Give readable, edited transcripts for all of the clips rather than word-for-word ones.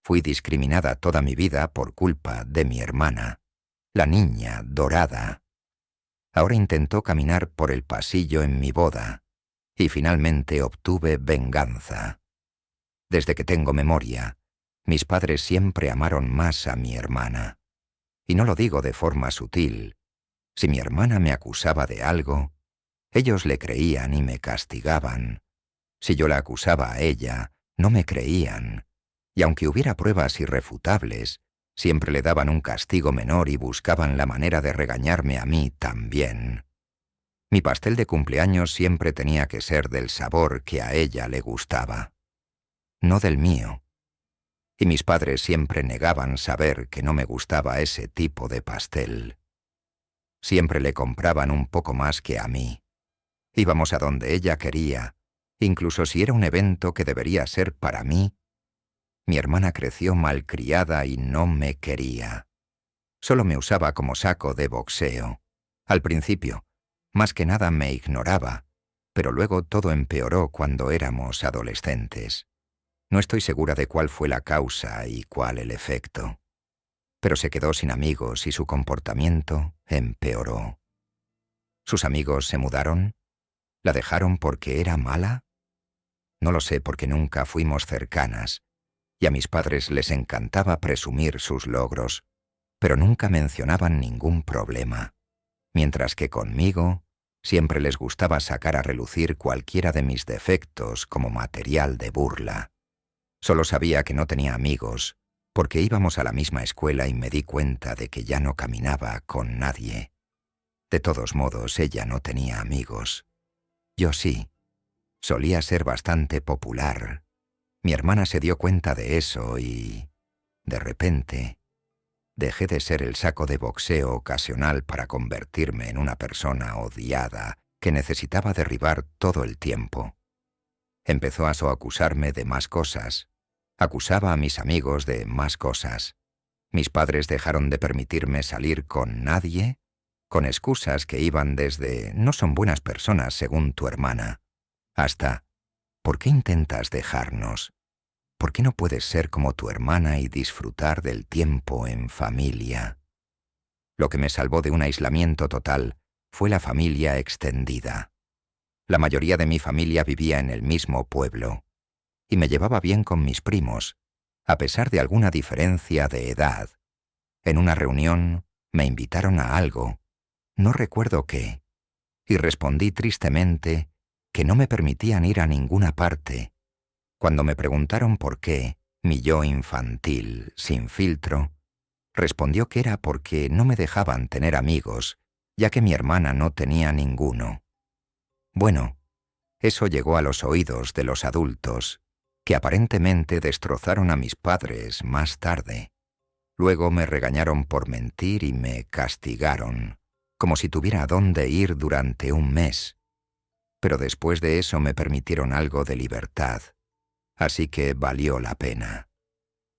Fui discriminada toda mi vida por culpa de mi hermana, la niña dorada. Ahora intentó caminar por el pasillo en mi boda, y finalmente obtuve venganza. Desde que tengo memoria, mis padres siempre amaron más a mi hermana. Y no lo digo de forma sutil. Si mi hermana me acusaba de algo, ellos le creían y me castigaban. Si yo la acusaba a ella, no me creían. Y aunque hubiera pruebas irrefutables, siempre le daban un castigo menor y buscaban la manera de regañarme a mí también. Mi pastel de cumpleaños siempre tenía que ser del sabor que a ella le gustaba, no del mío. Y mis padres siempre negaban saber que no me gustaba ese tipo de pastel. Siempre le compraban un poco más que a mí. Íbamos a donde ella quería, incluso si era un evento que debería ser para mí. Mi hermana creció malcriada y no me quería. Solo me usaba como saco de boxeo. Al principio, más que nada me ignoraba, pero luego todo empeoró cuando éramos adolescentes. No estoy segura de cuál fue la causa y cuál el efecto, pero se quedó sin amigos y su comportamiento empeoró. ¿Sus amigos se mudaron? ¿La dejaron porque era mala? No lo sé porque nunca fuimos cercanas, y a mis padres les encantaba presumir sus logros, pero nunca mencionaban ningún problema, mientras que conmigo siempre les gustaba sacar a relucir cualquiera de mis defectos como material de burla. Solo sabía que no tenía amigos, porque íbamos a la misma escuela y me di cuenta de que ya no caminaba con nadie. De todos modos, ella no tenía amigos. Yo sí. Solía ser bastante popular. Mi hermana se dio cuenta de eso y, de repente, dejé de ser el saco de boxeo ocasional para convertirme en una persona odiada que necesitaba derribar todo el tiempo. Empezó a acusarme de más cosas. Acusaba a mis amigos de más cosas. Mis padres dejaron de permitirme salir con nadie, con excusas que iban desde «no son buenas personas según tu hermana», hasta «¿por qué intentas dejarnos? ¿Por qué no puedes ser como tu hermana y disfrutar del tiempo en familia?» Lo que me salvó de un aislamiento total fue la familia extendida. La mayoría de mi familia vivía en el mismo pueblo, y me llevaba bien con mis primos, a pesar de alguna diferencia de edad. En una reunión me invitaron a algo, no recuerdo qué, y respondí tristemente que no me permitían ir a ninguna parte. Cuando me preguntaron por qué, mi yo infantil, sin filtro, respondió que era porque no me dejaban tener amigos, ya que mi hermana no tenía ninguno. Bueno, eso llegó a los oídos de los adultos, que aparentemente destrozaron a mis padres más tarde. Luego me regañaron por mentir y me castigaron, como si tuviera a dónde ir durante un mes. Pero después de eso me permitieron algo de libertad, así que valió la pena.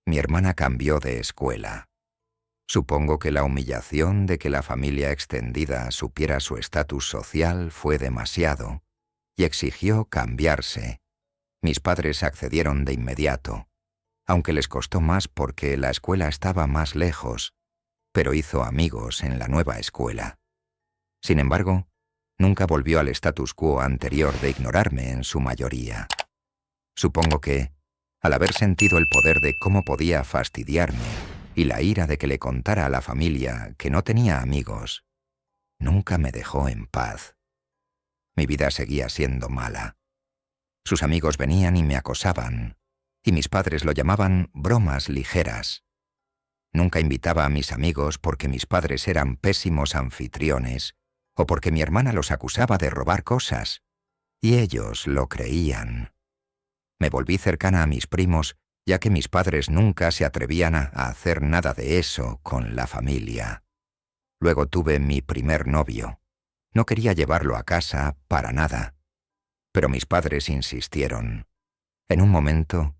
Mi hermana cambió de escuela. Supongo que la humillación de que la familia extendida supiera su estatus social fue demasiado, y exigió cambiarse. Mis padres accedieron de inmediato, aunque les costó más porque la escuela estaba más lejos, pero hizo amigos en la nueva escuela. Sin embargo, nunca volvió al status quo anterior de ignorarme en su mayoría. Supongo que, al haber sentido el poder de cómo podía fastidiarme y la ira de que le contara a la familia que no tenía amigos, nunca me dejó en paz. Mi vida seguía siendo mala. Sus amigos venían y me acosaban, y mis padres lo llamaban bromas ligeras. Nunca invitaba a mis amigos porque mis padres eran pésimos anfitriones o porque mi hermana los acusaba de robar cosas, y ellos lo creían. Me volví cercana a mis primos, ya que mis padres nunca se atrevían a hacer nada de eso con la familia. Luego tuve mi primer novio. No quería llevarlo a casa para nada, pero mis padres insistieron. En un momento,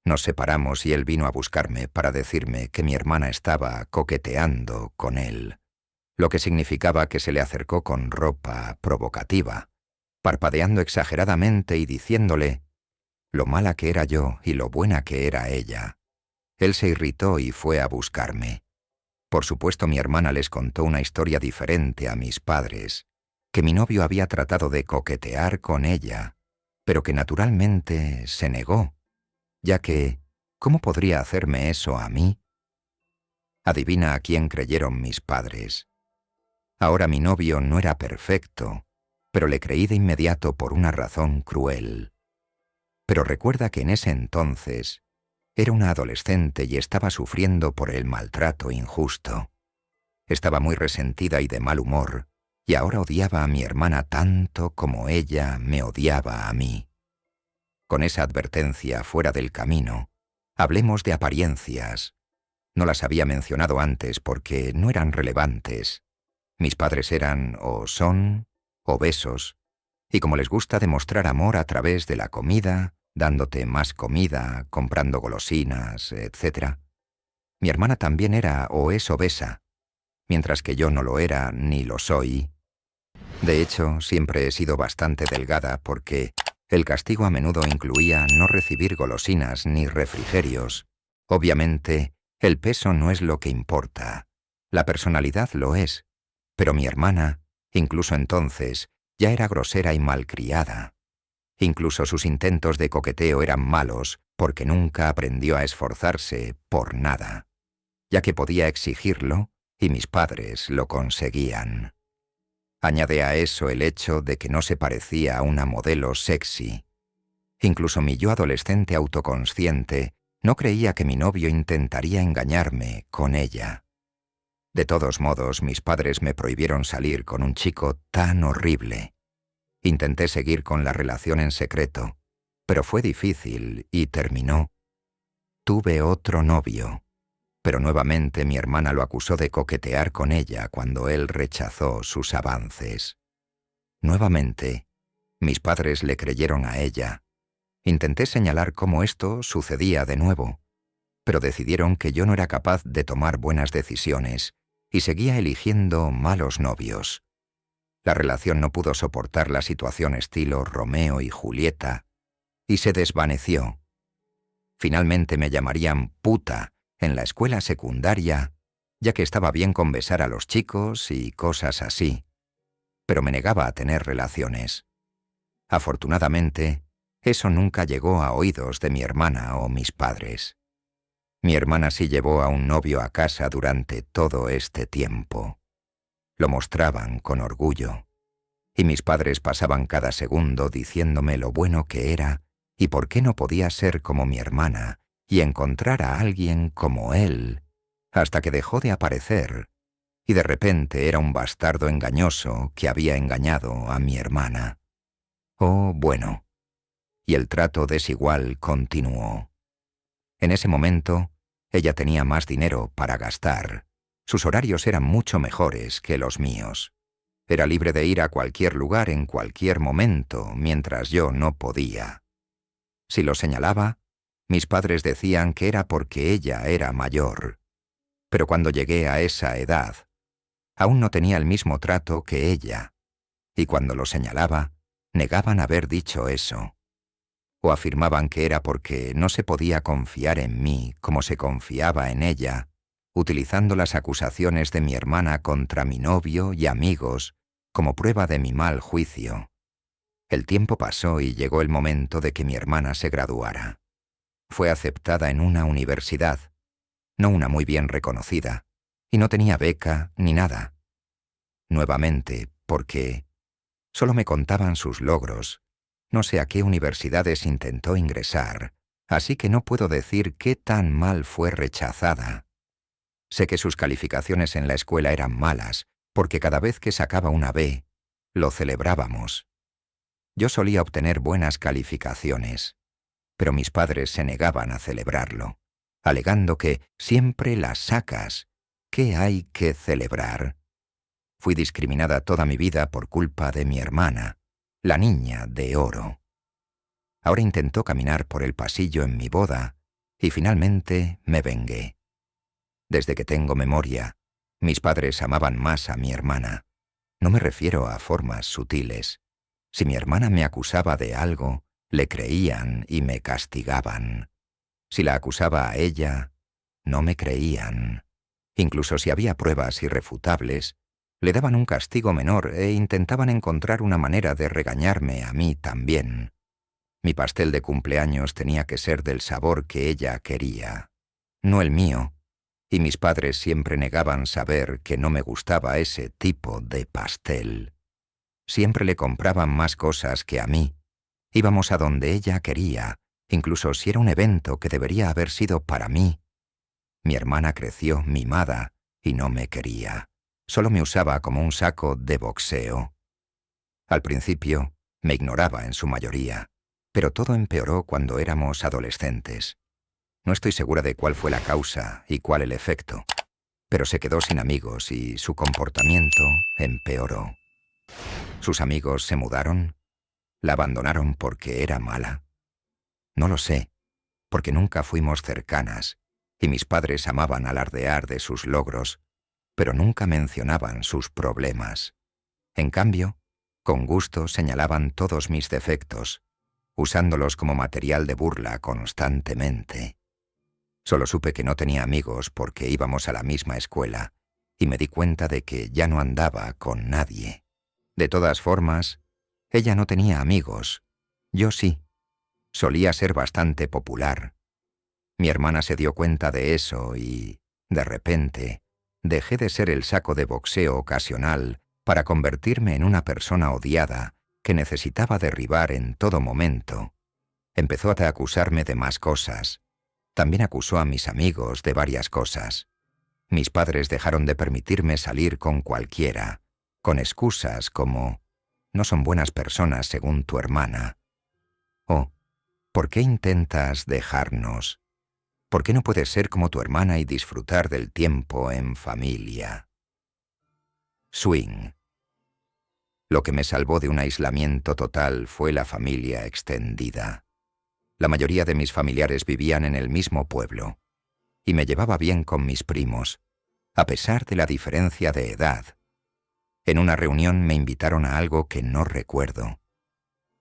nos separamos y él vino a buscarme para decirme que mi hermana estaba coqueteando con él, lo que significaba que se le acercó con ropa provocativa, parpadeando exageradamente y diciéndole lo mala que era yo y lo buena que era ella. Él se irritó y fue a buscarme. Por supuesto, mi hermana les contó una historia diferente a mis padres, que mi novio había tratado de coquetear con ella, pero que naturalmente se negó, ya que, ¿cómo podría hacerme eso a mí? Adivina a quién creyeron mis padres. Ahora mi novio no era perfecto, pero le creí de inmediato por una razón cruel. Pero recuerda que en ese entonces era una adolescente y estaba sufriendo por el maltrato injusto. Estaba muy resentida y de mal humor, y ahora odiaba a mi hermana tanto como ella me odiaba a mí. Con esa advertencia fuera del camino, hablemos de apariencias. No las había mencionado antes porque no eran relevantes. Mis padres eran o son obesos, y como les gusta demostrar amor a través de la comida, dándote más comida, comprando golosinas, etc. Mi hermana también era o es obesa, mientras que yo no lo era ni lo soy. De hecho, siempre he sido bastante delgada porque el castigo a menudo incluía no recibir golosinas ni refrigerios. Obviamente, el peso no es lo que importa. La personalidad lo es. Pero mi hermana, incluso entonces, ya era grosera y malcriada. Incluso sus intentos de coqueteo eran malos porque nunca aprendió a esforzarse por nada, ya que podía exigirlo y mis padres lo conseguían. Añade a eso el hecho de que no se parecía a una modelo sexy. Incluso mi yo adolescente autoconsciente no creía que mi novio intentaría engañarme con ella. De todos modos, mis padres me prohibieron salir con un chico tan horrible. Intenté seguir con la relación en secreto, pero fue difícil y terminó. Tuve otro novio, pero nuevamente mi hermana lo acusó de coquetear con ella cuando él rechazó sus avances. Nuevamente, mis padres le creyeron a ella. Intenté señalar cómo esto sucedía de nuevo, pero decidieron que yo no era capaz de tomar buenas decisiones y seguía eligiendo malos novios. La relación no pudo soportar la situación estilo Romeo y Julieta y se desvaneció. Finalmente me llamarían puta en la escuela secundaria, ya que estaba bien con besar a los chicos y cosas así, pero me negaba a tener relaciones. Afortunadamente, eso nunca llegó a oídos de mi hermana o mis padres. Mi hermana sí llevó a un novio a casa durante todo este tiempo. Lo mostraban con orgullo, y mis padres pasaban cada segundo diciéndome lo bueno que era y por qué no podía ser como mi hermana y encontrar a alguien como él, hasta que dejó de aparecer, y de repente era un bastardo engañoso que había engañado a mi hermana. Oh, bueno. Y el trato desigual continuó. En ese momento, ella tenía más dinero para gastar. Sus horarios eran mucho mejores que los míos. Era libre de ir a cualquier lugar en cualquier momento, mientras yo no podía. Si lo señalaba, mis padres decían que era porque ella era mayor. Pero cuando llegué a esa edad, aún no tenía el mismo trato que ella, y cuando lo señalaba, negaban haber dicho eso. O afirmaban que era porque no se podía confiar en mí como se confiaba en ella, utilizando las acusaciones de mi hermana contra mi novio y amigos como prueba de mi mal juicio. El tiempo pasó y llegó el momento de que mi hermana se graduara. Fue aceptada en una universidad, no una muy bien reconocida, y no tenía beca ni nada. Nuevamente, porque solo me contaban sus logros. No sé a qué universidades intentó ingresar, así que no puedo decir qué tan mal fue rechazada. Sé que sus calificaciones en la escuela eran malas, porque cada vez que sacaba una B, lo celebrábamos. Yo solía obtener buenas calificaciones, pero mis padres se negaban a celebrarlo, alegando que siempre las sacas. ¿Qué hay que celebrar? Fui discriminada toda mi vida por culpa de mi hermana, la niña de oro. Ahora intentó caminar por el pasillo en mi boda y finalmente me vengué. Desde que tengo memoria, mis padres amaban más a mi hermana. No me refiero a formas sutiles. Si mi hermana me acusaba de algo, le creían y me castigaban. Si la acusaba a ella, No me creían. Incluso si había pruebas irrefutables, le daban un castigo menor e intentaban encontrar una manera de regañarme a mí también. Mi pastel de cumpleaños tenía que ser del sabor que ella quería, no el mío, y mis padres siempre negaban saber que no me gustaba ese tipo de pastel. Siempre le compraban más cosas que a mí. Íbamos a donde ella quería, incluso si era un evento que debería haber sido para mí. Mi hermana creció mimada y no me quería. Solo me usaba como un saco de boxeo. Al principio, me ignoraba en su mayoría, pero todo empeoró cuando éramos adolescentes. No estoy segura de cuál fue la causa y cuál el efecto, pero se quedó sin amigos y su comportamiento empeoró. ¿Sus amigos se mudaron? ¿La abandonaron porque era mala? No lo sé, porque nunca fuimos cercanas, y mis padres amaban alardear de sus logros, pero nunca mencionaban sus problemas. En cambio, con gusto señalaban todos mis defectos, usándolos como material de burla constantemente. Solo supe que no tenía amigos porque íbamos a la misma escuela, y me di cuenta de que ya no andaba con nadie. De todas formas, ella no tenía amigos. Yo sí. Solía ser bastante popular. Mi hermana se dio cuenta de eso y, de repente, dejé de ser el saco de boxeo ocasional para convertirme en una persona odiada que necesitaba derribar en todo momento. Empezó a acusarme de más cosas. También acusó a mis amigos de varias cosas. Mis padres dejaron de permitirme salir con cualquiera, con excusas como «no son buenas personas según tu hermana» o «¿por qué intentas dejarnos? ¿Por qué no puedes ser como tu hermana y disfrutar del tiempo en familia?» Swing. Lo que me salvó de un aislamiento total fue la familia extendida. La mayoría de mis familiares vivían en el mismo pueblo, y me llevaba bien con mis primos, a pesar de la diferencia de edad. En una reunión me invitaron a algo que no recuerdo,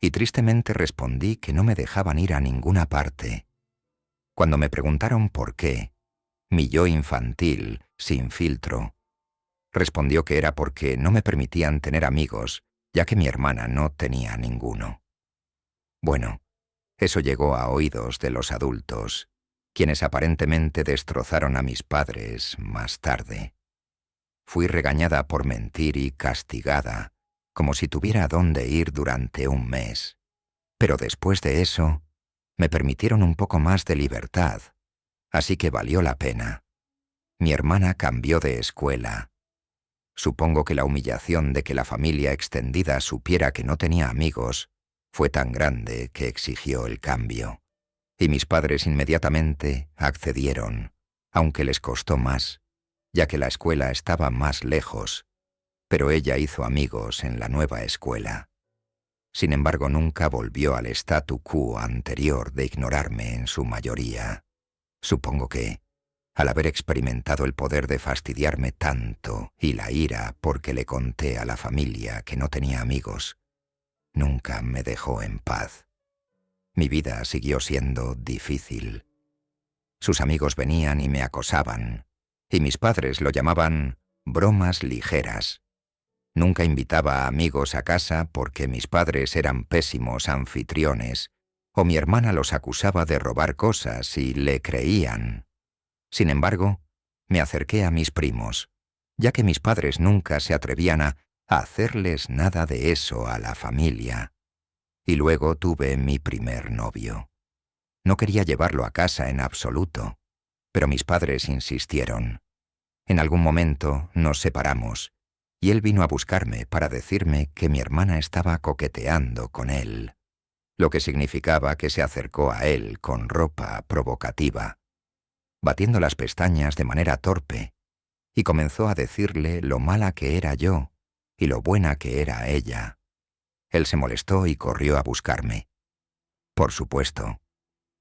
y tristemente respondí que no me dejaban ir a ninguna parte. Cuando me preguntaron por qué, mi yo infantil, sin filtro, respondió que era porque no me permitían tener amigos, ya que mi hermana no tenía ninguno. Bueno, eso llegó a oídos de los adultos, quienes aparentemente destrozaron a mis padres más tarde. Fui regañada por mentir y castigada, como si tuviera dónde ir durante un mes. Pero después de eso, me permitieron un poco más de libertad, así que valió la pena. Mi hermana cambió de escuela. Supongo que la humillación de que la familia extendida supiera que no tenía amigos fue tan grande que exigió el cambio. Y mis padres inmediatamente accedieron, aunque les costó más, ya que la escuela estaba más lejos, pero ella hizo amigos en la nueva escuela. Sin embargo, nunca volvió al statu quo anterior de ignorarme en su mayoría. Supongo que, al haber experimentado el poder de fastidiarme tanto y la ira porque le conté a la familia que no tenía amigos, nunca me dejó en paz. Mi vida siguió siendo difícil. Sus amigos venían y me acosaban, y mis padres lo llamaban bromas ligeras. Nunca invitaba a amigos a casa porque mis padres eran pésimos anfitriones, o mi hermana los acusaba de robar cosas y le creían. Sin embargo, me acerqué a mis primos, ya que mis padres nunca se atrevían a hacerles nada de eso a la familia. Y luego tuve mi primer novio. No quería llevarlo a casa en absoluto, pero mis padres insistieron. En algún momento nos separamos, y él vino a buscarme para decirme que mi hermana estaba coqueteando con él, lo que significaba que se acercó a él con ropa provocativa, batiendo las pestañas de manera torpe, y comenzó a decirle lo mala que era yo y lo buena que era ella. Él se molestó y corrió a buscarme. Por supuesto,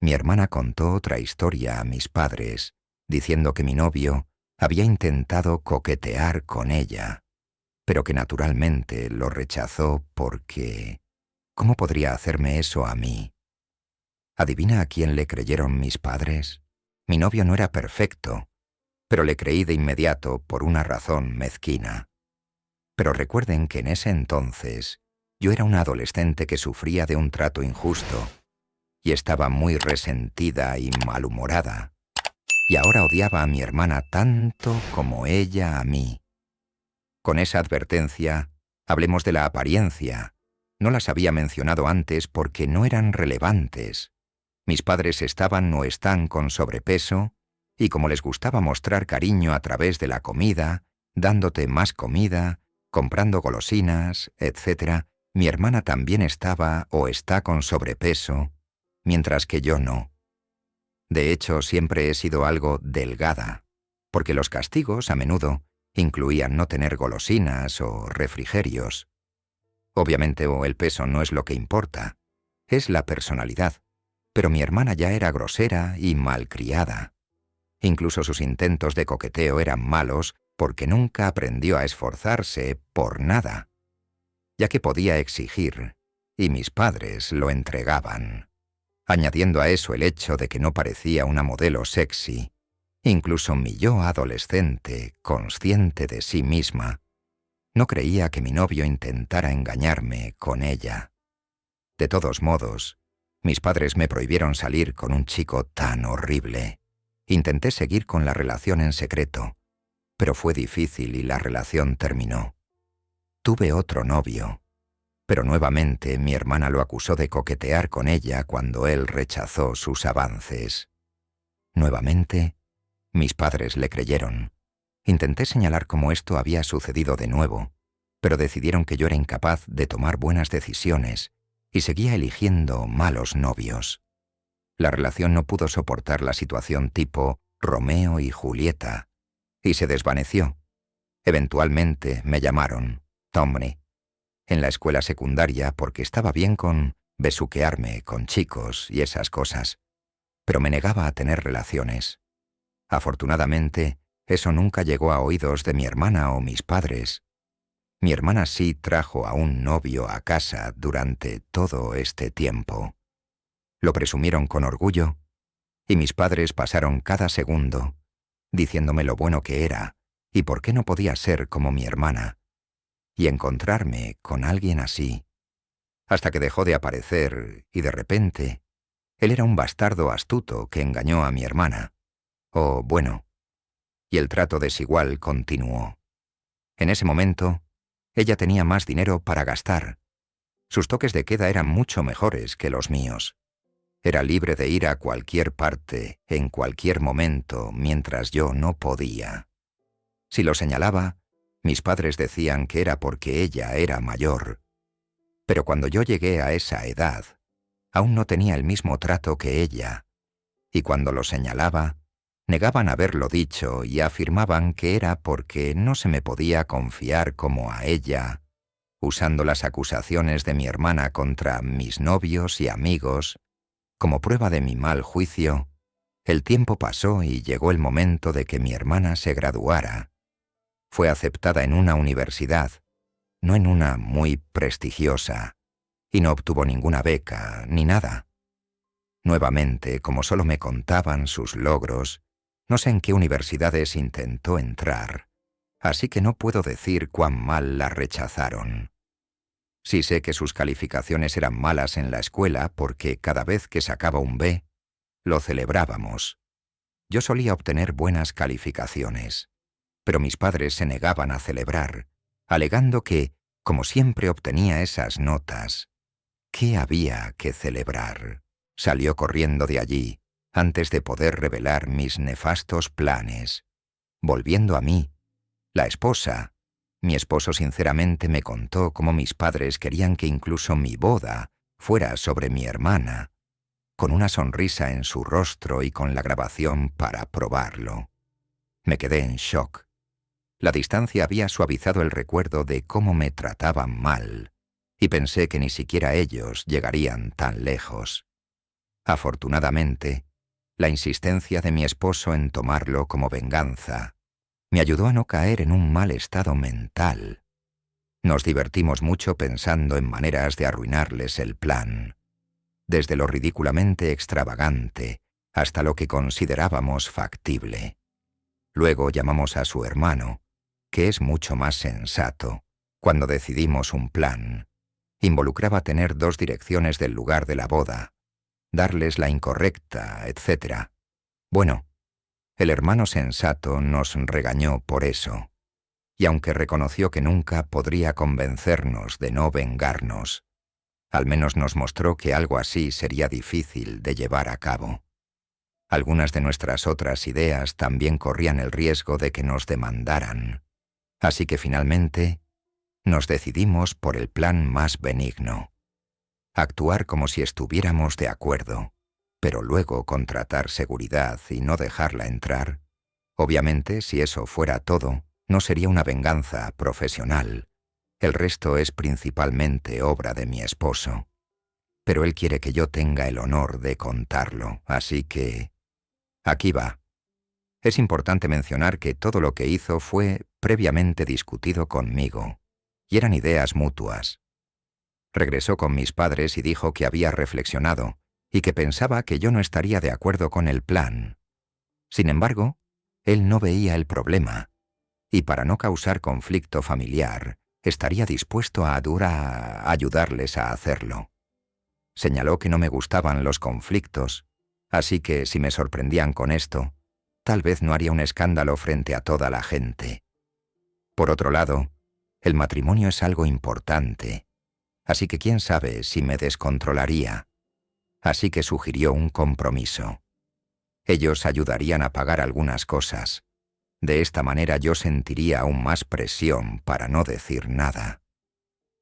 mi hermana contó otra historia a mis padres, diciendo que mi novio había intentado coquetear con ella, pero que naturalmente lo rechazó porque ¿cómo podría hacerme eso a mí? ¿Adivina a quién le creyeron mis padres? Mi novio no era perfecto, pero le creí de inmediato por una razón mezquina. Pero recuerden que en ese entonces yo era una adolescente que sufría de un trato injusto y estaba muy resentida y malhumorada. Y ahora odiaba a mi hermana tanto como ella a mí. Con esa advertencia, hablemos de la apariencia. No las había mencionado antes porque no eran relevantes. Mis padres estaban o están con sobrepeso, y como les gustaba mostrar cariño a través de la comida, dándote más comida, comprando golosinas, etc., mi hermana también estaba o está con sobrepeso, mientras que yo no. De hecho, siempre he sido algo delgada, porque los castigos, a menudo, incluían no tener golosinas o refrigerios. Obviamente, el peso no es lo que importa, es la personalidad, pero mi hermana ya era grosera y malcriada. Incluso sus intentos de coqueteo eran malos porque nunca aprendió a esforzarse por nada, ya que podía exigir, y mis padres lo entregaban. Añadiendo a eso el hecho de que no parecía una modelo sexy, incluso mi yo adolescente, consciente de sí misma, no creía que mi novio intentara engañarme con ella. De todos modos, mis padres me prohibieron salir con un chico tan horrible. Intenté seguir con la relación en secreto, pero fue difícil y la relación terminó. Tuve otro novio, pero nuevamente mi hermana lo acusó de coquetear con ella cuando él rechazó sus avances. Nuevamente, mis padres le creyeron. Intenté señalar cómo esto había sucedido de nuevo, pero decidieron que yo era incapaz de tomar buenas decisiones y seguía eligiendo malos novios. La relación no pudo soportar la situación tipo Romeo y Julieta, y se desvaneció. Eventualmente me llamaron Tommy en la escuela secundaria porque estaba bien con besuquearme con chicos y esas cosas, pero me negaba a tener relaciones. Afortunadamente, eso nunca llegó a oídos de mi hermana o mis padres. Mi hermana sí trajo a un novio a casa durante todo este tiempo. Lo presumieron con orgullo, y mis padres pasaron cada segundo diciéndome lo bueno que era y por qué no podía ser como mi hermana, y encontrarme con alguien así, hasta que dejó de aparecer y de repente él era un bastardo astuto que engañó a mi hermana. Y el trato desigual continuó. En ese momento, ella tenía más dinero para gastar. Sus toques de queda eran mucho mejores que los míos. Era libre de ir a cualquier parte, en cualquier momento, mientras yo no podía. Si lo señalaba, mis padres decían que era porque ella era mayor. Pero cuando yo llegué a esa edad, aún no tenía el mismo trato que ella, y cuando lo señalaba, negaban haberlo dicho y afirmaban que era porque no se me podía confiar como a ella, usando las acusaciones de mi hermana contra mis novios y amigos. Como prueba de mi mal juicio, el tiempo pasó y llegó el momento de que mi hermana se graduara. Fue aceptada en una universidad, no en una muy prestigiosa, y no obtuvo ninguna beca ni nada. Nuevamente, como solo me contaban sus logros, no sé en qué universidades intentó entrar, así que no puedo decir cuán mal la rechazaron. Sí sé que sus calificaciones eran malas en la escuela porque cada vez que sacaba un B, lo celebrábamos. Yo solía obtener buenas calificaciones, pero mis padres se negaban a celebrar, alegando que, como siempre obtenía esas notas, ¿qué había que celebrar? Salió corriendo de allí, antes de poder revelar mis nefastos planes. Volviendo a mí, la esposa, mi esposo sinceramente me contó cómo mis padres querían que incluso mi boda fuera sobre mi hermana, con una sonrisa en su rostro y con la grabación para probarlo. Me quedé en shock. La distancia había suavizado el recuerdo de cómo me trataban mal, y pensé que ni siquiera ellos llegarían tan lejos. Afortunadamente, la insistencia de mi esposo en tomarlo como venganza me ayudó a no caer en un mal estado mental. Nos divertimos mucho pensando en maneras de arruinarles el plan, desde lo ridículamente extravagante hasta lo que considerábamos factible. Luego llamamos a su hermano, que es mucho más sensato. Cuando decidimos un plan, involucraba tener 2 direcciones del lugar de la boda, darles la incorrecta, etc. Bueno, el hermano sensato nos regañó por eso, y aunque reconoció que nunca podría convencernos de no vengarnos, al menos nos mostró que algo así sería difícil de llevar a cabo. Algunas de nuestras otras ideas también corrían el riesgo de que nos demandaran, así que finalmente nos decidimos por el plan más benigno: actuar como si estuviéramos de acuerdo, pero luego contratar seguridad y no dejarla entrar. Obviamente, si eso fuera todo, no sería una venganza profesional. El resto es principalmente obra de mi esposo. Pero él quiere que yo tenga el honor de contarlo, así que aquí va. Es importante mencionar que todo lo que hizo fue previamente discutido conmigo, y eran ideas mutuas. Regresó con mis padres y dijo que había reflexionado y que pensaba que yo no estaría de acuerdo con el plan. Sin embargo, él no veía el problema, y para no causar conflicto familiar, estaría dispuesto a ayudarles a hacerlo. Señaló que no me gustaban los conflictos, así que si me sorprendían con esto, tal vez no haría un escándalo frente a toda la gente. Por otro lado, el matrimonio es algo importante, así que quién sabe si me descontrolaría. Así que sugirió un compromiso. Ellos ayudarían a pagar algunas cosas. De esta manera yo sentiría aún más presión para no decir nada,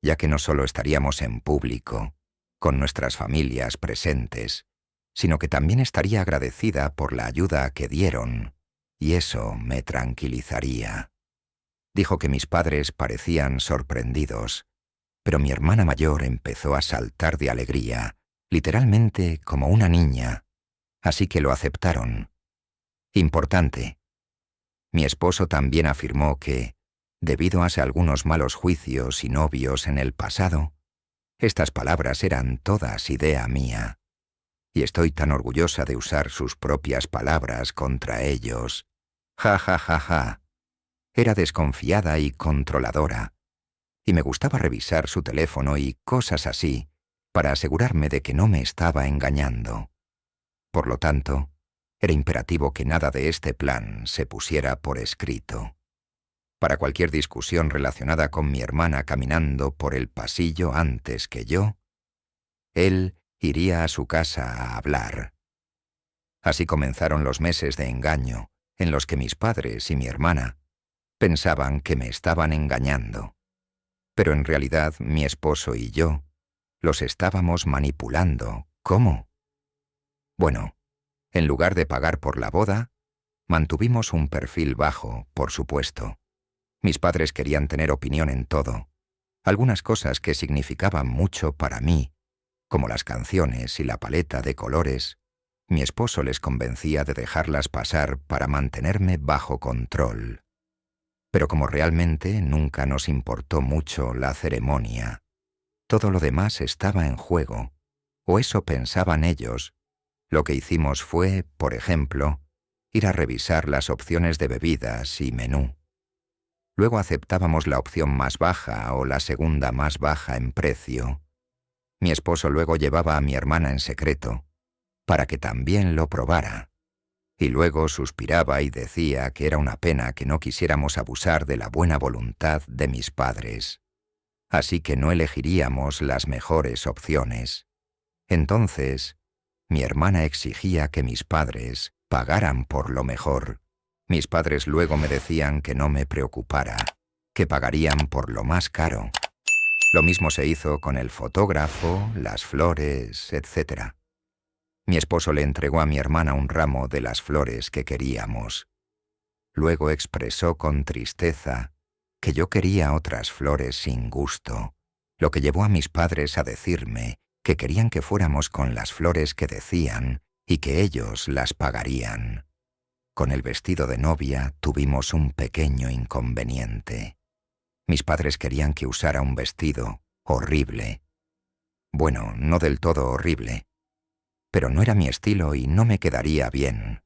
ya que no solo estaríamos en público, con nuestras familias presentes, sino que también estaría agradecida por la ayuda que dieron, y eso me tranquilizaría. Dijo que mis padres parecían sorprendidos, pero mi hermana mayor empezó a saltar de alegría, literalmente como una niña, así que lo aceptaron. Importante. Mi esposo también afirmó que, debido a algunos malos juicios y novios en el pasado, estas palabras eran todas idea mía, y estoy tan orgullosa de usar sus propias palabras contra ellos. Ja, ja, ja, ja. Era desconfiada y controladora, y me gustaba revisar su teléfono y cosas así para asegurarme de que no me estaba engañando. Por lo tanto, era imperativo que nada de este plan se pusiera por escrito. Para cualquier discusión relacionada con mi hermana caminando por el pasillo antes que yo, él iría a su casa a hablar. Así comenzaron los meses de engaño, en los que mis padres y mi hermana pensaban que me estaban engañando. Pero en realidad mi esposo y yo los estábamos manipulando. ¿Cómo? Bueno, en lugar de pagar por la boda, mantuvimos un perfil bajo, por supuesto. Mis padres querían tener opinión en todo. Algunas cosas que significaban mucho para mí, como las canciones y la paleta de colores, mi esposo les convencía de dejarlas pasar para mantenerme bajo control. Pero como realmente nunca nos importó mucho la ceremonia, todo lo demás estaba en juego, o eso pensaban ellos. Lo que hicimos fue, por ejemplo, ir a revisar las opciones de bebidas y menú. Luego aceptábamos la opción más baja o la segunda más baja en precio. Mi esposo luego llevaba a mi hermana en secreto, para que también lo probara, y luego suspiraba y decía que era una pena que no quisiéramos abusar de la buena voluntad de mis padres, así que no elegiríamos las mejores opciones. Entonces, mi hermana exigía que mis padres pagaran por lo mejor. Mis padres luego me decían que no me preocupara, que pagarían por lo más caro. Lo mismo se hizo con el fotógrafo, las flores, etc. Mi esposo le entregó a mi hermana un ramo de las flores que queríamos. Luego expresó con tristeza que yo quería otras flores sin gusto, lo que llevó a mis padres a decirme que querían que fuéramos con las flores que decían y que ellos las pagarían. Con el vestido de novia tuvimos un pequeño inconveniente. Mis padres querían que usara un vestido horrible. Bueno, no del todo horrible. pero no era mi estilo y no me quedaría bien.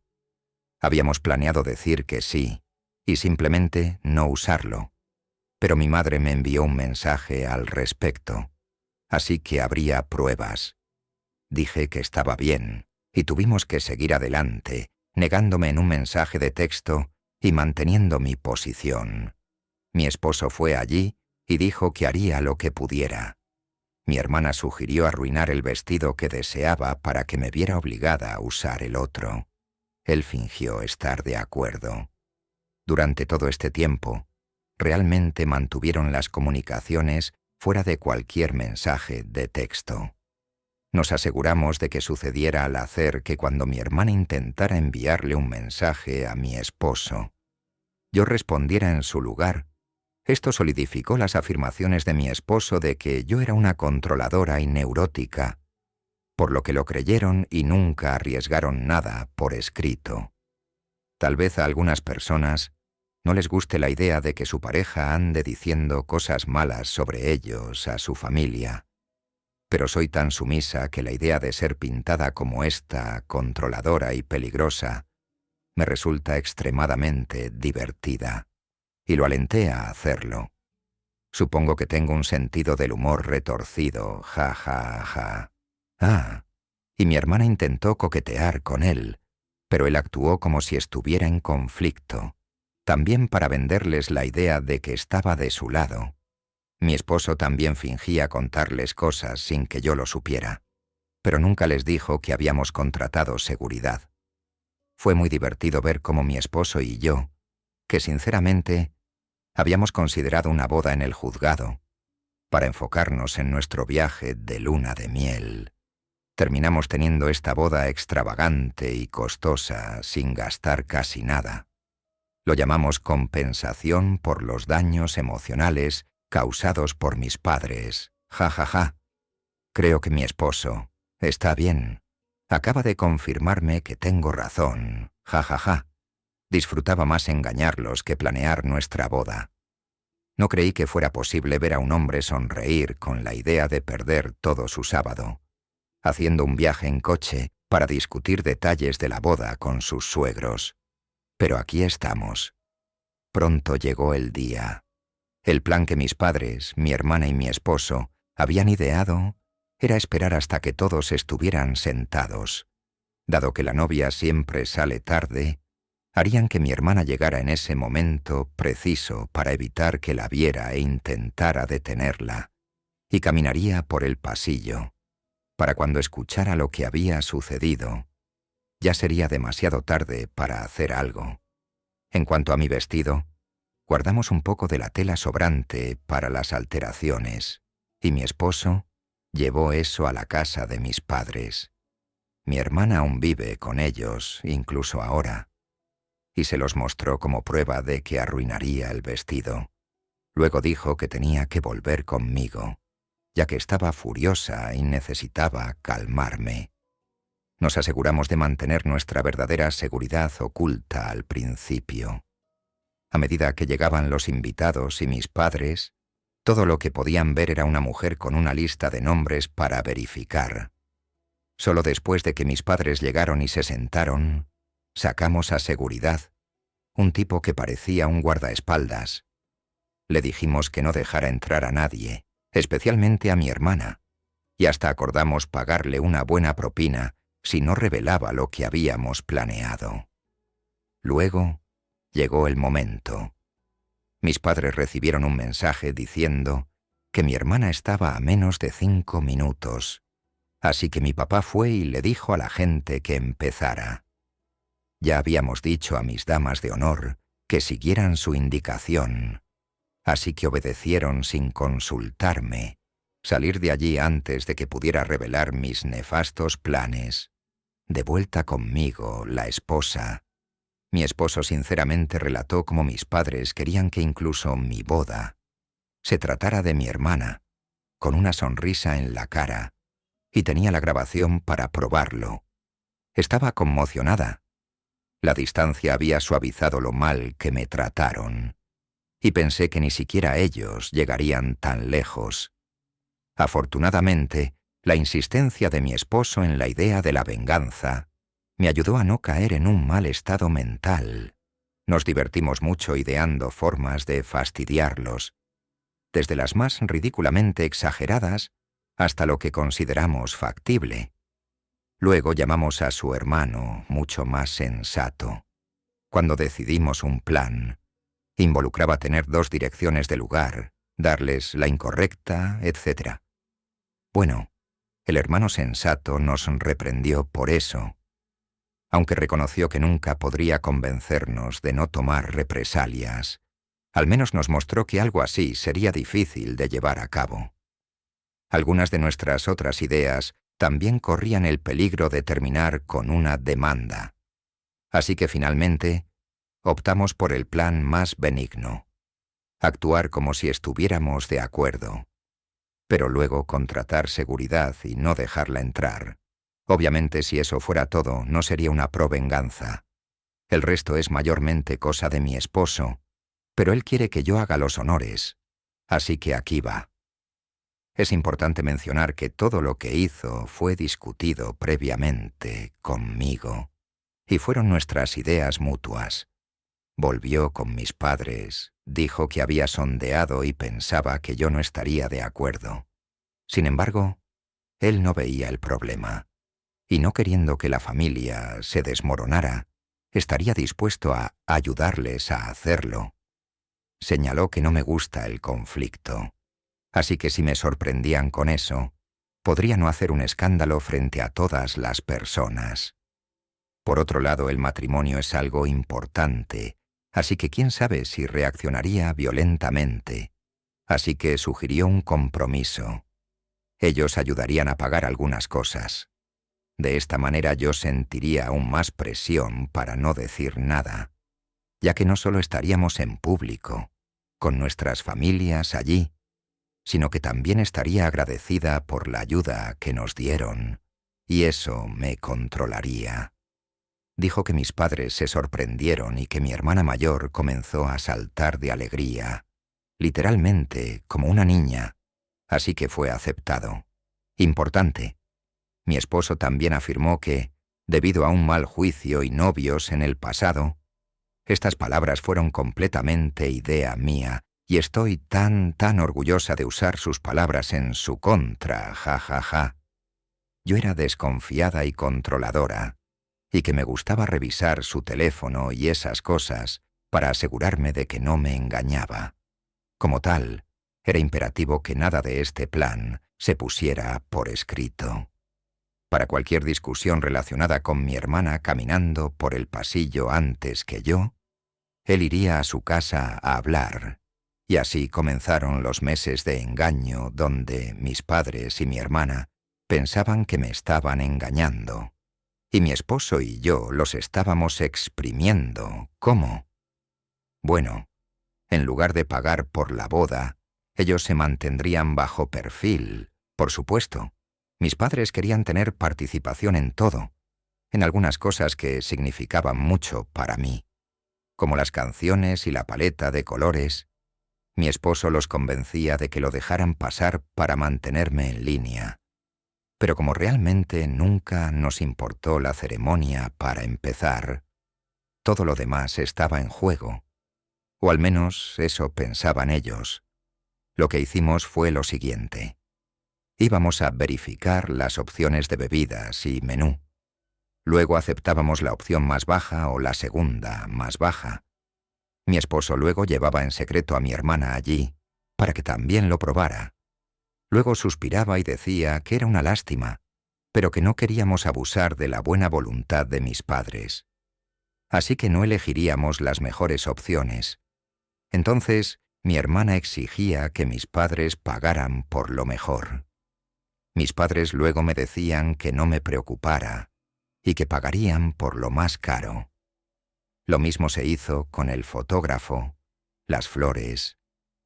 Habíamos planeado decir que sí, y simplemente no usarlo, pero mi madre me envió un mensaje al respecto, así que habría pruebas. Dije que estaba bien, y tuvimos que seguir adelante, negándome en un mensaje de texto y manteniendo mi posición. Mi esposo fue allí y dijo que haría lo que pudiera. Mi hermana sugirió arruinar el vestido que deseaba para que me viera obligada a usar el otro. Él fingió estar de acuerdo. Durante todo este tiempo, realmente mantuvieron las comunicaciones fuera de cualquier mensaje de texto. Nos aseguramos de que sucediera al hacer que cuando mi hermana intentara enviarle un mensaje a mi esposo, yo respondiera en su lugar. Esto solidificó las afirmaciones de mi esposo de que yo era una controladora y neurótica, por lo que lo creyeron y nunca arriesgaron nada por escrito. Tal vez a algunas personas no les guste la idea de que su pareja ande diciendo cosas malas sobre ellos a su familia, pero soy tan sumisa que la idea de ser pintada como esta, controladora y peligrosa, me resulta extremadamente divertida, y lo alenté a hacerlo. Supongo que tengo un sentido del humor retorcido, ja, ja, ja. Ah, y mi hermana intentó coquetear con él, pero él actuó como si estuviera en conflicto, también para venderles la idea de que estaba de su lado. Mi esposo también fingía contarles cosas sin que yo lo supiera, pero nunca les dijo que habíamos contratado seguridad. Fue muy divertido ver cómo mi esposo y yo, que sinceramente habíamos considerado una boda en el juzgado, para enfocarnos en nuestro viaje de luna de miel, terminamos teniendo esta boda extravagante y costosa sin gastar casi nada. Lo llamamos compensación por los daños emocionales causados por mis padres. Ja, ja, ja. Creo que mi esposo está bien. Acaba de confirmarme que tengo razón. Ja, ja, ja. Disfrutaba más engañarlos que planear nuestra boda. No creí que fuera posible ver a un hombre sonreír con la idea de perder todo su sábado, haciendo un viaje en coche para discutir detalles de la boda con sus suegros. Pero aquí estamos. Pronto llegó el día. El plan que mis padres, mi hermana y mi esposo habían ideado era esperar hasta que todos estuvieran sentados. Dado que la novia siempre sale tarde, harían que mi hermana llegara en ese momento preciso para evitar que la viera e intentara detenerla, y caminaría por el pasillo. Para cuando escuchara lo que había sucedido, ya sería demasiado tarde para hacer algo. En cuanto a mi vestido, guardamos un poco de la tela sobrante para las alteraciones, y mi esposo llevó eso a la casa de mis padres. Mi hermana aún vive con ellos, incluso ahora, y se los mostró como prueba de que arruinaría el vestido. Luego dijo que tenía que volver conmigo, ya que estaba furiosa y necesitaba calmarme. Nos aseguramos de mantener nuestra verdadera seguridad oculta al principio. A medida que llegaban los invitados y mis padres, todo lo que podían ver era una mujer con una lista de nombres para verificar. Solo después de que mis padres llegaron y se sentaron, sacamos a seguridad, un tipo que parecía un guardaespaldas. Le dijimos que no dejara entrar a nadie, especialmente a mi hermana, y hasta acordamos pagarle una buena propina si no revelaba lo que habíamos planeado. Luego llegó el momento. Mis padres recibieron un mensaje diciendo que mi hermana estaba a menos de 5 minutos, así que mi papá fue y le dijo a la gente que empezara. Ya habíamos dicho a mis damas de honor que siguieran su indicación, así que obedecieron sin consultarme, salir de allí antes de que pudiera revelar mis nefastos planes. De vuelta conmigo, la esposa. Mi esposo sinceramente relató cómo mis padres querían que incluso mi boda se tratara de mi hermana, con una sonrisa en la cara, y tenía la grabación para probarlo. Estaba conmocionada. La distancia había suavizado lo mal que me trataron, y pensé que ni siquiera ellos llegarían tan lejos. Afortunadamente, La insistencia de mi esposo en la idea de la venganza me ayudó a no caer en un mal estado mental. Nos divertimos mucho ideando formas de fastidiarlos, desde las más ridículamente exageradas hasta lo que consideramos factible. Luego llamamos a su hermano, mucho más sensato. Cuando decidimos un plan, involucraba tener 2 direcciones de lugar, darles la incorrecta, etc. Bueno, el hermano sensato nos reprendió por eso, aunque reconoció que nunca podría convencernos de no tomar represalias. Al menos nos mostró que algo así sería difícil de llevar a cabo. Algunas de nuestras otras ideas también corrían el peligro de terminar con una demanda. Así que finalmente optamos por el plan más benigno: actuar como si estuviéramos de acuerdo, pero luego contratar seguridad y no dejarla entrar. Obviamente, si eso fuera todo, no sería una provenganza. El resto es mayormente cosa de mi esposo, pero él quiere que yo haga los honores, así que aquí va. Es importante mencionar que todo lo que hizo fue discutido previamente conmigo, y fueron nuestras ideas mutuas. Volvió con mis padres, dijo que había sondeado y pensaba que yo no estaría de acuerdo. Sin embargo, él no veía el problema, y no queriendo que la familia se desmoronara, estaría dispuesto a ayudarles a hacerlo. Señaló que no me gusta el conflicto, así que si me sorprendían con eso, podría no hacer un escándalo frente a todas las personas. Por otro lado, el matrimonio es algo importante, así que quién sabe si reaccionaría violentamente. Así que sugirió un compromiso. Ellos ayudarían a pagar algunas cosas. De esta manera yo sentiría aún más presión para no decir nada, ya que no solo estaríamos en público, con nuestras familias allí, sino que también estaría agradecida por la ayuda que nos dieron, y eso me controlaría. Dijo que mis padres se sorprendieron y que mi hermana mayor comenzó a saltar de alegría, literalmente como una niña, así que fue aceptado. Importante. Mi esposo también afirmó que, debido a un mal juicio y novios en el pasado, estas palabras fueron completamente idea mía, y estoy tan orgullosa de usar sus palabras en su contra, ja. Yo era desconfiada y controladora, y que me gustaba revisar su teléfono y esas cosas para asegurarme de que no me engañaba. Como tal, era imperativo que nada de este plan se pusiera por escrito. Para cualquier discusión relacionada con mi hermana caminando por el pasillo antes que yo, él iría a su casa a hablar, y así comenzaron los meses de engaño donde mis padres y mi hermana pensaban que me estaban engañando, y mi esposo y yo los estábamos exprimiendo. ¿Cómo? Bueno, en lugar de pagar por la boda, ellos se mantendrían bajo perfil, por supuesto. Mis padres querían tener participación en todo, en algunas cosas que significaban mucho para mí, como las canciones y la paleta de colores. Mi esposo los convencía de que lo dejaran pasar para mantenerme en línea. Pero como realmente nunca nos importó la ceremonia para empezar, todo lo demás estaba en juego. O al menos eso pensaban ellos. Lo que hicimos fue lo siguiente. Íbamos a verificar las opciones de bebidas y menú. Luego aceptábamos la opción más baja o la segunda más baja. Mi esposo luego llevaba en secreto a mi hermana allí para que también lo probara. Luego suspiraba y decía que era una lástima, pero que no queríamos abusar de la buena voluntad de mis padres. Así que no elegiríamos las mejores opciones. Entonces, mi hermana exigía que mis padres pagaran por lo mejor. Mis padres luego me decían que no me preocupara y que pagarían por lo más caro. Lo mismo se hizo con el fotógrafo, las flores.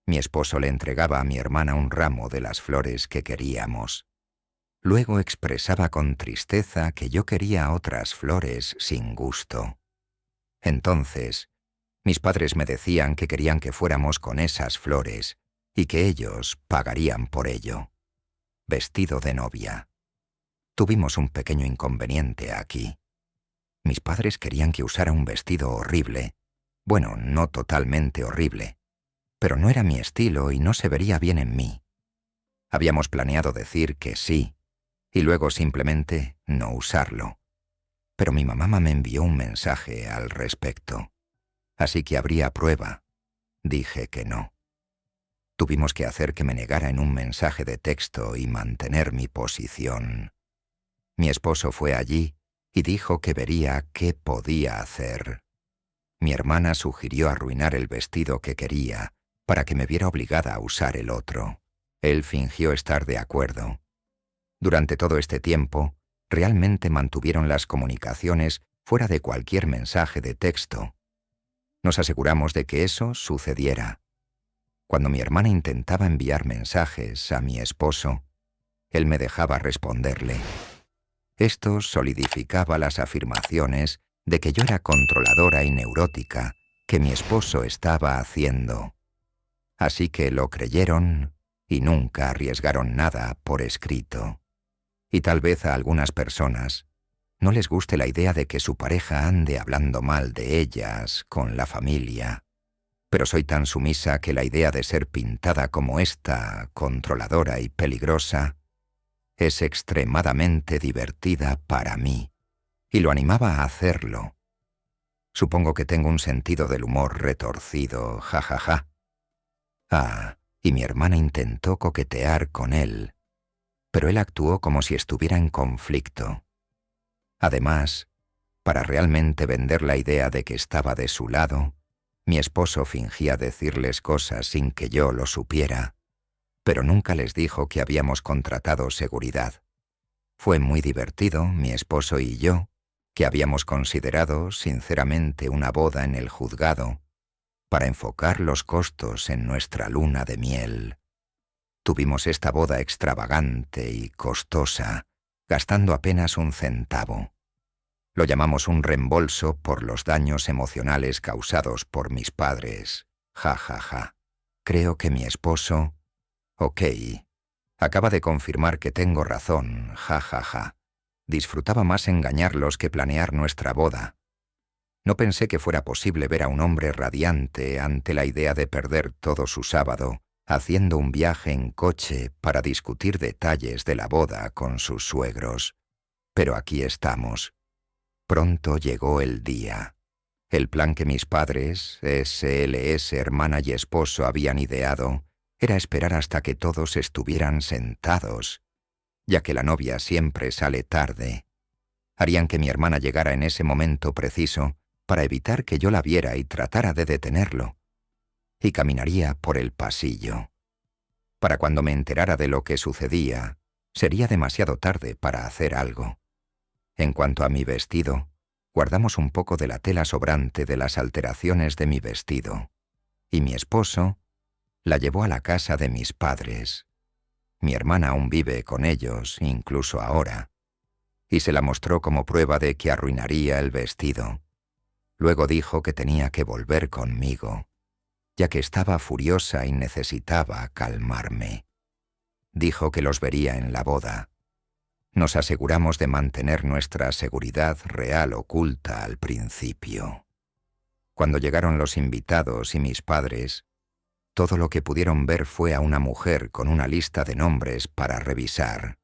Mi esposo le entregaba a mi hermana un ramo de las flores que queríamos. Luego expresaba con tristeza que yo quería otras flores sin gusto. Entonces, mis padres me decían que querían que fuéramos con esas flores y que ellos pagarían por ello. Vestido de novia. Tuvimos un pequeño inconveniente aquí. Mis padres querían que usara un vestido horrible. Bueno, no totalmente horrible, pero no era mi estilo y no se vería bien en mí. Habíamos planeado decir que sí, y luego simplemente no usarlo. Pero mi mamá me envió un mensaje al respecto. Así que habría prueba. Dije que no. Tuvimos que hacer que me negara en un mensaje de texto y mantener mi posición. Mi esposo fue allí y dijo que vería qué podía hacer. Mi hermana sugirió arruinar el vestido que quería para que me viera obligada a usar el otro. Él fingió estar de acuerdo. Durante todo este tiempo, realmente mantuvieron las comunicaciones fuera de cualquier mensaje de texto. Nos aseguramos de que eso sucediera. Cuando mi hermana intentaba enviar mensajes a mi esposo, él me dejaba responderle. Esto solidificaba las afirmaciones de que yo era controladora y neurótica, que mi esposo estaba haciendo. Así que lo creyeron y nunca arriesgaron nada por escrito. Y tal vez a algunas personas no les guste la idea de que su pareja ande hablando mal de ellas con la familia, pero soy tan sumisa que la idea de ser pintada como esta, controladora y peligrosa, es extremadamente divertida para mí, y lo animaba a hacerlo. Supongo que tengo un sentido del humor retorcido, jajaja. Y mi hermana intentó coquetear con él, pero él actuó como si estuviera en conflicto. Además, para realmente vender la idea de que estaba de su lado, mi esposo fingía decirles cosas sin que yo lo supiera, pero nunca les dijo que habíamos contratado seguridad. Fue muy divertido, mi esposo y yo, que habíamos considerado sinceramente una boda en el juzgado para enfocar los costos en nuestra luna de miel. Tuvimos esta boda extravagante y costosa, gastando apenas un centavo. Lo llamamos un reembolso por los daños emocionales causados por mis padres. Ja. Creo que mi esposo... Ok, acaba de confirmar que tengo razón. Ja. Disfrutaba más engañarlos que planear nuestra boda. No pensé que fuera posible ver a un hombre radiante ante la idea de perder todo su sábado haciendo un viaje en coche para discutir detalles de la boda con sus suegros. Pero aquí estamos. Pronto llegó el día. El plan que mis padres, SLS, hermana y esposo habían ideado era esperar hasta que todos estuvieran sentados, ya que la novia siempre sale tarde. Harían que mi hermana llegara en ese momento preciso para evitar que yo la viera y tratara de detenerlo. Y caminaría por el pasillo. Para cuando me enterara de lo que sucedía, sería demasiado tarde para hacer algo. En cuanto a mi vestido, guardamos un poco de la tela sobrante de las alteraciones de mi vestido, y mi esposo la llevó a la casa de mis padres. Mi hermana aún vive con ellos, incluso ahora, y se la mostró como prueba de que arruinaría el vestido. Luego dijo que tenía que volver conmigo, ya que estaba furiosa y necesitaba calmarme. Dijo que los vería en la boda. Nos aseguramos de mantener nuestra seguridad real oculta al principio. Cuando llegaron los invitados y mis padres, todo lo que pudieron ver fue a una mujer con una lista de nombres para revisar.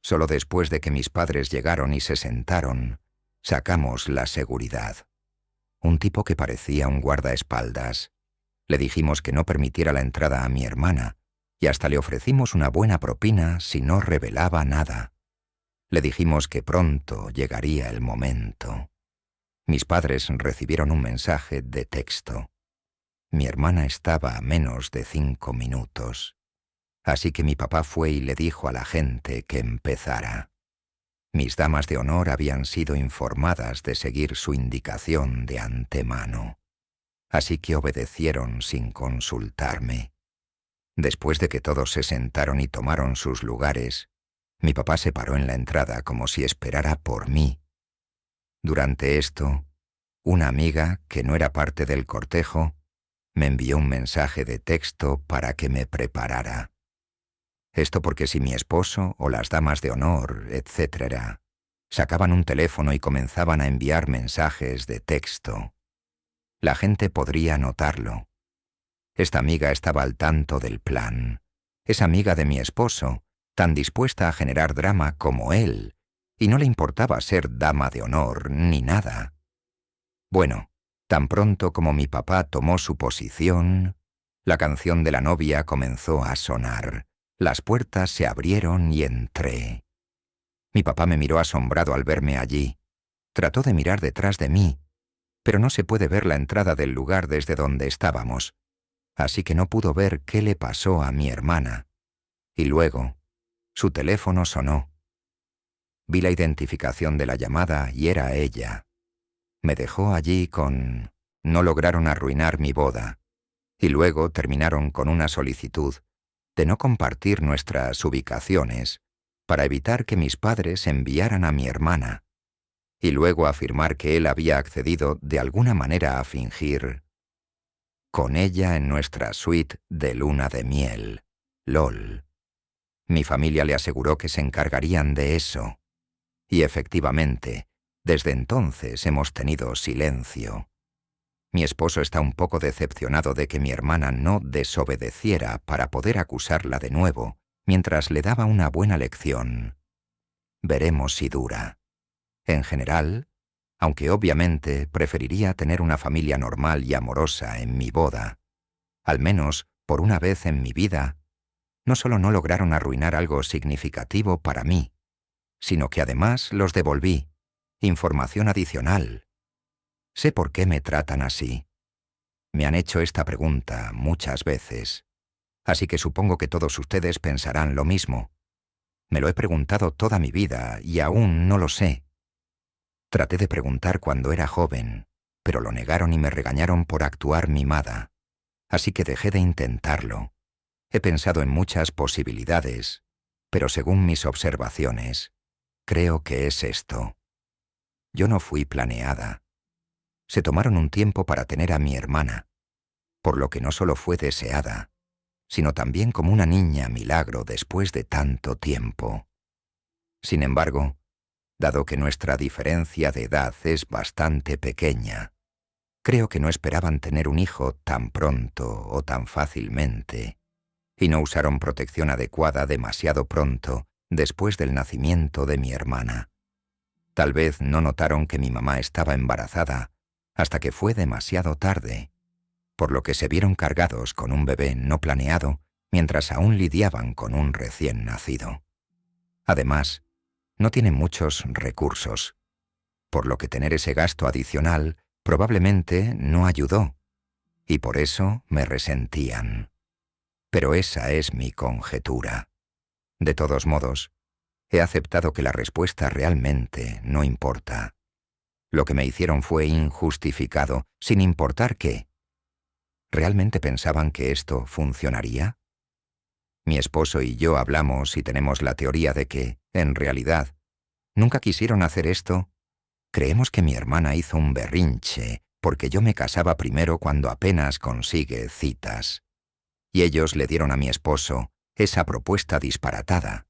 Solo después de que mis padres llegaron y se sentaron, sacamos la seguridad. Un tipo que parecía un guardaespaldas. Le dijimos que no permitiera la entrada a mi hermana, y hasta le ofrecimos una buena propina si no revelaba nada. Le dijimos que pronto llegaría el momento. Mis padres recibieron un mensaje de texto. Mi hermana estaba a menos de 5 minutos. Así que mi papá fue y le dijo a la gente que empezara. Mis damas de honor habían sido informadas de seguir su indicación de antemano. Así que obedecieron sin consultarme. Después de que todos se sentaron y tomaron sus lugares, mi papá se paró en la entrada como si esperara por mí. Durante esto, una amiga, que no era parte del cortejo, me envió un mensaje de texto para que me preparara. Esto porque si mi esposo o las damas de honor, etc., sacaban un teléfono y comenzaban a enviar mensajes de texto, la gente podría notarlo. Esta amiga estaba al tanto del plan. Es amiga de mi esposo, tan dispuesta a generar drama como él, y no le importaba ser dama de honor ni nada. Bueno, tan pronto como mi papá tomó su posición, la canción de la novia comenzó a sonar. Las puertas se abrieron y entré. Mi papá me miró asombrado al verme allí. Trató de mirar detrás de mí, pero no se puede ver la entrada del lugar desde donde estábamos, así que no pudo ver qué le pasó a mi hermana. Y luego, su teléfono sonó. Vi la identificación de la llamada y era ella. Me dejó allí con... No lograron arruinar mi boda. Y luego terminaron con una solicitud de no compartir nuestras ubicaciones para evitar que mis padres enviaran a mi hermana. Y luego afirmar que él había accedido de alguna manera a fingir con ella en nuestra suite de luna de miel. LOL. Mi familia le aseguró que se encargarían de eso. Y efectivamente, desde entonces hemos tenido silencio. Mi esposo está un poco decepcionado de que mi hermana no desobedeciera para poder acusarla de nuevo, mientras le daba una buena lección. Veremos si dura. En general, aunque obviamente preferiría tener una familia normal y amorosa en mi boda, al menos por una vez en mi vida, no solo no lograron arruinar algo significativo para mí, sino que además los devolví. Información adicional. Sé por qué me tratan así. Me han hecho esta pregunta muchas veces, así que supongo que todos ustedes pensarán lo mismo. Me lo he preguntado toda mi vida y aún no lo sé. Traté de preguntar cuando era joven, pero lo negaron y me regañaron por actuar mimada. Así que dejé de intentarlo. He pensado en muchas posibilidades, pero según mis observaciones, creo que es esto. Yo no fui planeada. Se tomaron un tiempo para tener a mi hermana, por lo que no solo fue deseada, sino también como una niña milagro después de tanto tiempo. Sin embargo, dado que nuestra diferencia de edad es bastante pequeña, creo que no esperaban tener un hijo tan pronto o tan fácilmente, y no usaron protección adecuada demasiado pronto después del nacimiento de mi hermana. Tal vez no notaron que mi mamá estaba embarazada hasta que fue demasiado tarde, por lo que se vieron cargados con un bebé no planeado mientras aún lidiaban con un recién nacido. Además, no tienen muchos recursos, por lo que tener ese gasto adicional probablemente no ayudó, y por eso me resentían. Pero esa es mi conjetura. De todos modos, he aceptado que la respuesta realmente no importa. Lo que me hicieron fue injustificado, sin importar qué. ¿Realmente pensaban que esto funcionaría? Mi esposo y yo hablamos y tenemos la teoría de que, en realidad, nunca quisieron hacer esto. Creemos que mi hermana hizo un berrinche porque yo me casaba primero cuando apenas consigue citas. Y ellos le dieron a mi esposo esa propuesta disparatada.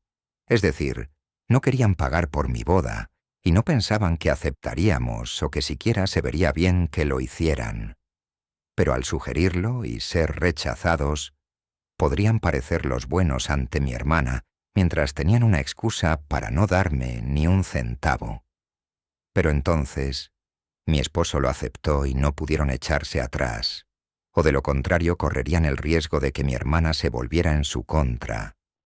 Es decir, no querían pagar por mi boda y no pensaban que aceptaríamos o que siquiera se vería bien que lo hicieran. Pero al sugerirlo y ser rechazados, podrían parecer los buenos ante mi hermana, mientras tenían una excusa para no darme ni un centavo. Pero entonces, mi esposo lo aceptó y no pudieron echarse atrás, o de lo contrario correrían el riesgo de que mi hermana se volviera en su contra.